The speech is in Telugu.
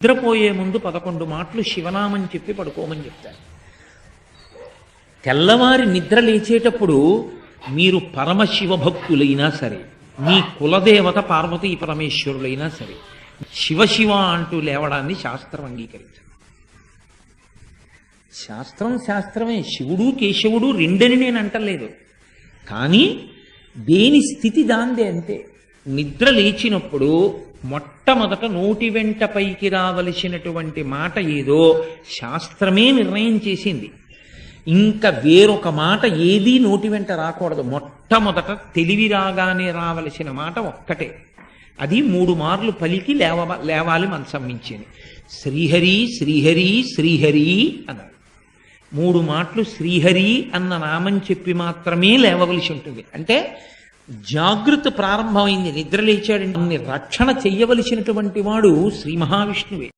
నిద్రపోయే ముందు 11 మాటలు శివనామని చెప్పి పడుకోమని చెప్తారు. తెల్లవారి నిద్ర లేచేటప్పుడు మీరు పరమశివ భక్తులైనా సరే, మీ కులదేవత పార్వతీ పరమేశ్వరులైనా సరే, శివ శివ అంటూ లేవడాన్ని శాస్త్రం అంగీకరించదు. శాస్త్రమే. శివుడు కేశవుడు రెండని నేను అంటలేదు, కానీ దేని స్థితి దాందే అంతే. నిద్ర లేచినప్పుడు మొట్టమొదట నోటి వెంట పైకి రావలసినటువంటి మాట ఏదో శాస్త్రమే నిర్ణయం చేసింది. ఇంకా వేరొక మాట ఏదీ నోటి వెంట రాకూడదు. మొట్టమొదట తెలివి రాగానే రావలసిన మాట ఒక్కటే, అది 3 మార్లు పలికి లేవాలి మనసం మించింది. శ్రీహరి శ్రీహరి శ్రీహరి అన్నారు. 3 మాటలు శ్రీహరి అన్న నామం చెప్పి మాత్రమే లేవవలసి ఉంటుంది. అంటే జాగృత ప్రారంభమైంది. నిద్ర లేచాడంటే రక్షణ చెయ్యవలసినటువంటి వాడు శ్రీ మహావిష్ణువే.